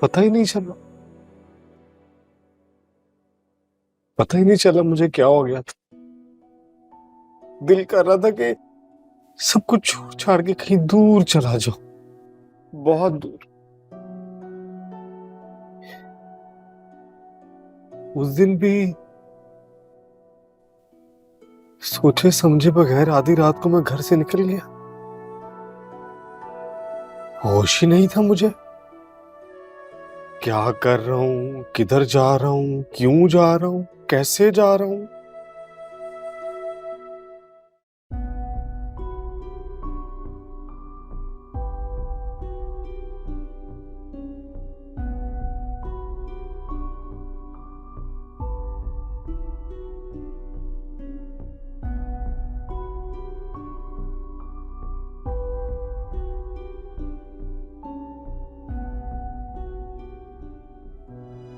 पता ही नहीं चला, पता ही नहीं चला मुझे क्या हो गया था। दिल कर रहा था कि सब कुछ छोड़ छाड़ के कहीं दूर चला जाओ, बहुत दूर। उस दिन भी सोचे समझे बगैर आधी रात को मैं घर से निकल गया। होश ही नहीं था मुझे, क्या कर रहा हूं, किधर जा रहा हूं, क्यों जा रहा हूं, कैसे जा रहा हूं।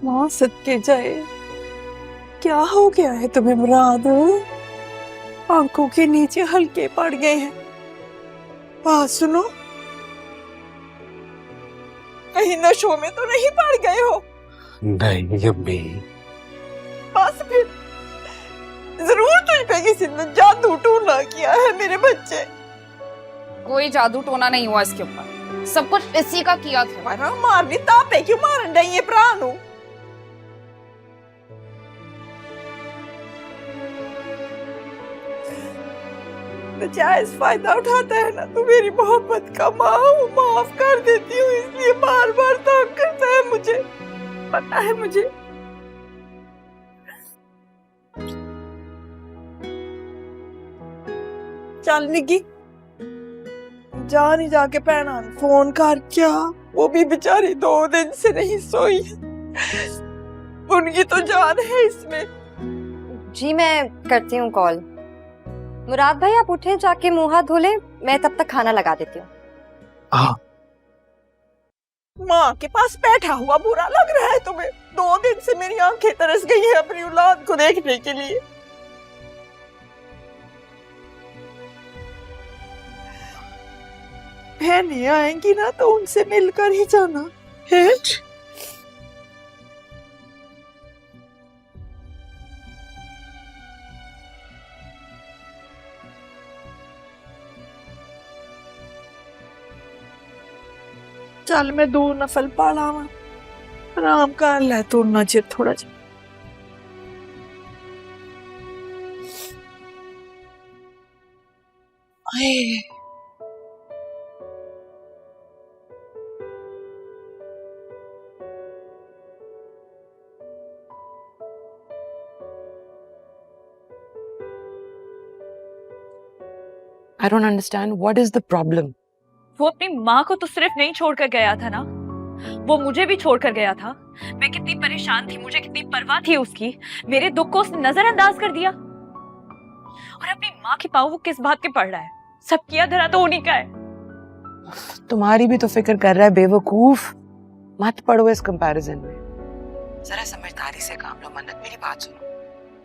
माँ सदके जाए, क्या हो गया है तुम्हें मुराद? आंखों के नीचे हल्के पड़ गए हैं। बात सुनो, कहीं नशों में तो नहीं पड़ गए हो? नहीं अम्मी। बस फिर जरूर तुझ पे किसी ने जादू टोना किया है मेरे बच्चे। कोई जादू टोना नहीं हुआ इसके ऊपर, सब कुछ इसी का किया था। मारा मारनी तापे क्यों मारन रही है प्राणू? जायज फायदा उठाता है ना तू मेरी मोहब्बत का। माँ माफ कर देती हूँ, इसलिए बार बार तंग करता है मुझे, पता है मुझे। चल निकी, जा नहीं जाके भैना फोन कर, क्या वो भी बेचारी 2 दिन से नहीं सोई, उनकी तो जान है इसमें। जी मैं करती हूँ कॉल। मुराद भाई आप उठे, जाके मुंह हाथ धो ले, मैं तब तक खाना लगा देती हूँ। हाँ। माँ के पास बैठा हुआ बुरा लग रहा है तुम्हें? 2 दिन से मेरी आंखें तरस गई है अपनी औलाद को देखने के लिए। बहनें आएंगी ना तो उनसे मिलकर ही जाना है। चल मैं 2 नफल पढ़ा, आराम कर ले तू ना चिर थोड़ा जा। I don't understand. What is the problem? वो अपनी माँ को तो सिर्फ नहीं छोड़कर गया था ना, वो मुझे भी छोड़कर गया था। मैं कितनी परेशान थी, मुझे कितनी परवाह थी उसकी, मेरे दुख को उसने नजरअंदाज कर दिया। और अपनी माँ की पाँव वो किस बात के पड़ रहा है? सब किया धरा तो उन्हीं का है। तुम्हारी भी तो फिक्र कर रहा है बेवकूफ। मत पड़ो इस कंपैरिजन में, जरा समझदारी से काम लो। मन्नत मेरी बात सुनो,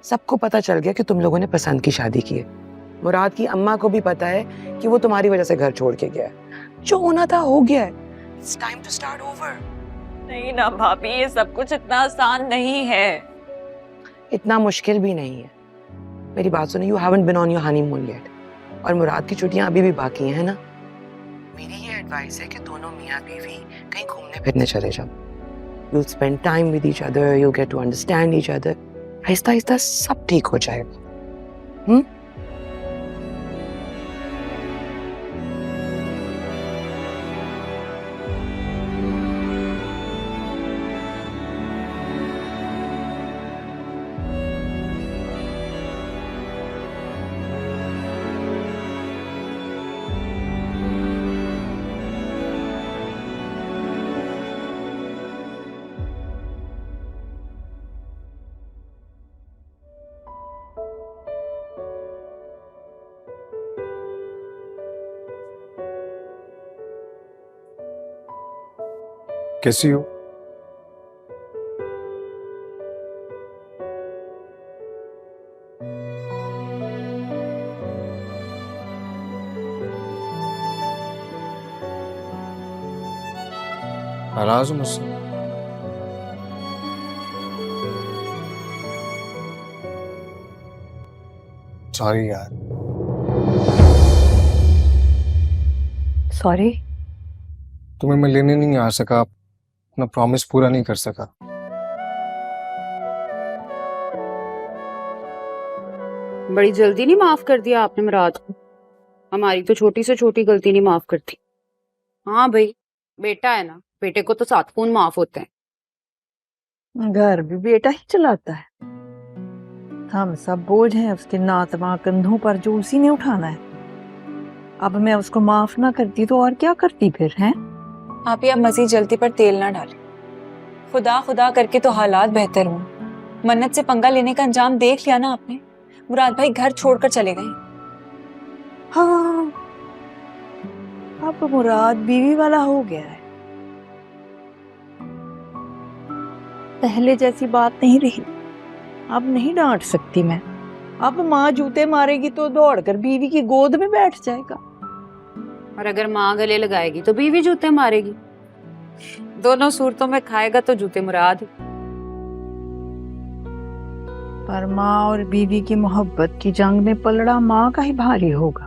सबको पता चल गया कि तुम लोगों ने पसंद की शादी की है। मुराद की अम्मा को भी पता है कि वो तुम्हारी वजह से घर छोड़ के गया है। जो होना था हो गया है। It's time to start over. नहीं ना भाभी, ये सब कुछ इतना आसान नहीं है। इतना मुश्किल भी नहीं है। मेरी बात सुनो, you haven't been on your honeymoon yet. और मुराद की छुट्टियां अभी भी बाकी हैं, है ना? मेरी ये एडवाइस है कि दोनों मियाँ बीवी कहीं घूमने फिरने चले जाओ। You'll spend time with each other, you'll get to understand each other. Aahista Aahista सब ठीक हो जाएगा। कैसी हो? नाराज हो मुझसे? सॉरी यार। सॉरी। तुम्हें मैं लेने नहीं आ सका, अपना प्रॉमिस पूरा नहीं कर सका। बड़ी जल्दी नहीं माफ कर दिया आपने मुराद को। हमारी तो छोटी से छोटी गलती नहीं माफ करती। हाँ भाई, बेटा है ना, बेटे को तो 7 खून माफ होते हैं। घर भी बेटा ही चलाता है। हम सब बोझ हैं उसके नातवा कंधों पर जो उसी ने उठाना है। अब मैं उसको माफ ना करती तो और क्या करती फिर, हैं? आप ही अब मजीद जल्दी पर तेल ना डालें। खुदा खुदा करके तो हालात बेहतर हों। मन्नत से पंगा लेने का अंजाम देख लिया ना आपने। मुराद भाई घर छोड़कर चले गए। हाँ, अब मुराद बीवी वाला हो गया है। पहले जैसी बात नहीं रही। अब नहीं डांट सकती मैं। अब माँ जूते मारेगी तो दौड़कर बीवी की गोद में बैठ जाएगा। और अगर माँ गले लगाएगी तो बीवी जूते मारेगी। दोनों सूरतों में खाएगा तो जूते मुराद। पर माँ और बीवी की मोहब्बत की जंग में पलड़ा माँ का ही भारी होगा।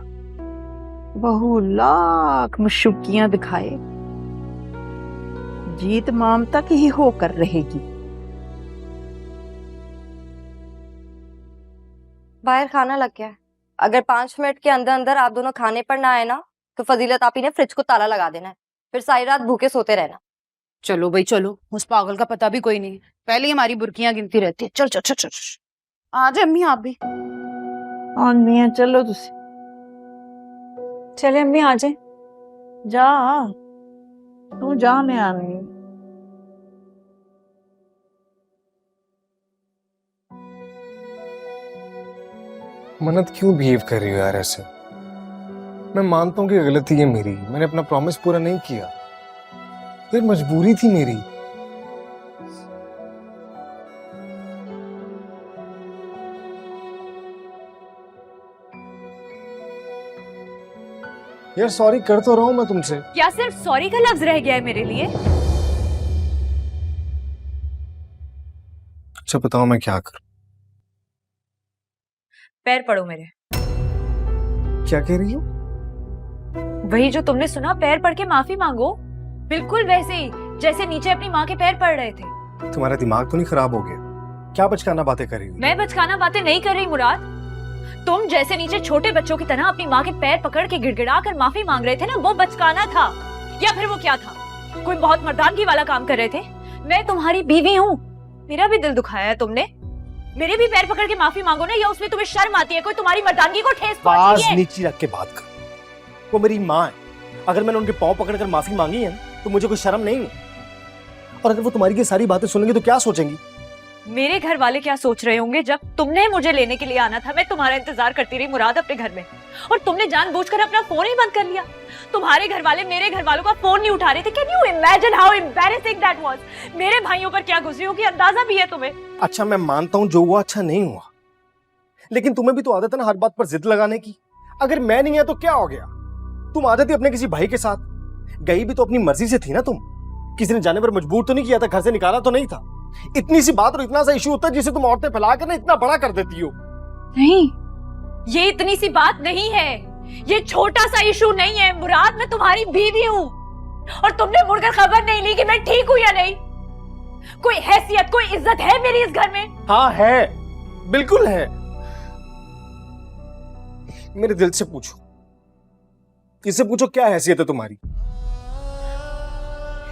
बहू लाख मुशक्कियां दिखाए, जीत ममता की ही होकर रहेगी। बाहर खाना लग गया है। अगर 5 मिनट के अंदर अंदर आप दोनों खाने पर ना आए ना तो फजीलत आपी ने फ्रिज को ताला लगा देना है, फिर सारी रात भूखे सोते रहना। चलो भाई चलो, उस पागल का पता भी कोई नहीं। पहले ही हमारी बुर्कियां गिनती रहती है। चल चल चल चल, आ जाए अम्मी आप भी। आंधी है, चलो तुसी चले अम्मी आ जाए। जा, तू जा, मैं आनी। मन्नत क्यों बिहेव कर रही हो यार ऐसे? मैं मानता हूँ कि गलती है मेरी, मैंने अपना प्रॉमिस पूरा नहीं किया, फिर मजबूरी थी मेरी। यार सॉरी कर तो रहा हूं मैं तुमसे। क्या सिर्फ सॉरी का लफ्ज रह गया है मेरे लिए? अच्छा बताओ मैं क्या करूं? पैर पड़ो मेरे। क्या कह रही हो? वही जो तुमने सुना, पैर पड़ के माफी मांगो। बिल्कुल वैसे ही जैसे नीचे अपनी माँ के पैर पड़ रहे थे। तुम्हारा दिमाग तो नहीं खराब हो गया? क्या बचकाना बातें कर रही हो? मैं बचकाना बातें नहीं कर रही मुराद। तुम जैसे नीचे छोटे बच्चों की तरह अपनी माँ के पैर पकड़ के गिड़गिड़ा कर माफी मांग रहे थे ना, वो बचकाना था। या फिर वो क्या था? कोई बहुत मर्दानगी वाला काम कर रहे थे? मैं तुम्हारी बीवी हूँ, मेरा भी दिल दुखाया है तुमने। मेरे भी पैर पकड़ के माफी मांगो ना, या उसमें तुम्हें शर्म आती है? कोई तुम्हारी मर्दानगी को ठेस पहुंची है? नीचे रख के बात कर। वो मेरी माँ है, अगर मैंने उनके पांव पकड़कर माफी मांगी है तो मुझे कोई शर्म नहीं है। और अगर वो तुम्हारी ये सारी बातें सुनेंगी तो क्या सोचेंगी? मेरे घर वाले क्या सोच रहे होंगे? जब तुमने मुझे लेने के लिए आना था, मैं तुम्हारा इंतजार करती रही मुराद अपने घर में, और तुमने जानबूझकर अपना फोन ही बंद कर लिया। तुम्हारे घर वाले मेरे घर वालों का फोन नहीं उठा रहे थे। Can you imagine how embarrassing that was? मेरे भाइयों पर क्या गुजरी होगी, अंदाजा भी है तुम्हें? अच्छा मैं मानता हूँ जो हुआ अच्छा नहीं हुआ, लेकिन तुम्हें भी तो आदत है ना हर बात पर जिद लगाने की। अगर मैं नहीं है तो क्या हो गया? तुम आ जाती अपने किसी भाई के साथ, गई भी तो अपनी मर्जी से थी ना। तुम किसी ने जाने पर मजबूर तो नहीं किया था, घर से निकाला तो नहीं था। इतनी सी बात और इतना सा इशू होता है जिसे तुम औरतें फैला कर ना इतना बड़ा कर देती हो। नहीं, ये इतनी सी बात नहीं है, ये छोटा सा इशू नहीं है मुराद। मैं तुम्हारी बीवी हूँ और तुमने मुड़कर खबर नहीं ली कि मैं ठीक हूँ या नहीं। कोई हैसियत, कोई इज्जत है मेरी इस घर में? हाँ है, बिल्कुल है। मेरे दिल से पूछो, इससे पूछो क्या हैसियत है तुम्हारी?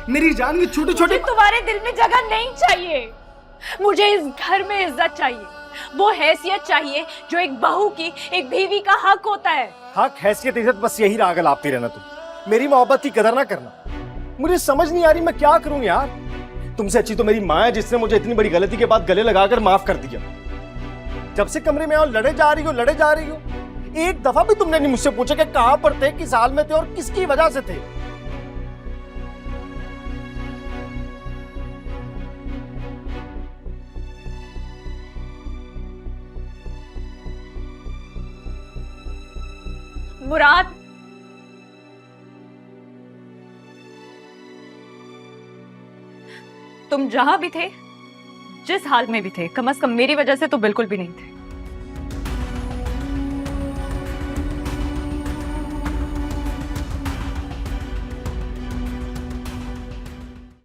मेरी जान की छोटे छोटे। तुम्हारे दिल में जगह नहीं चाहिए। मुझे इस घर में इज्जत चाहिए, वो हैसियत चाहिए जो एक बहू की, एक बीवी का हक होता है। हक, हैसियत, इज्जत, बस यही राग लापती रहना तुम। मेरी मोहब्बत की कदर ना करना। मुझे समझ नहीं आ रही मैं क्या करूं यार। तुमसे अच्छी तो मेरी माँ है जिसने मुझे इतनी बड़ी गलती के बाद गले लगाकर माफ कर दिया। जब से कमरे में आओ लड़े जा रही हो, लड़े जा रही हो। एक दफा भी तुमने नहीं मुझसे पूछा कि कहां पर थे, किस हाल में थे और किसकी वजह से थे। मुराद, तुम जहां भी थे, जिस हाल में भी थे, कम से कम मेरी वजह से तो बिल्कुल भी नहीं थे।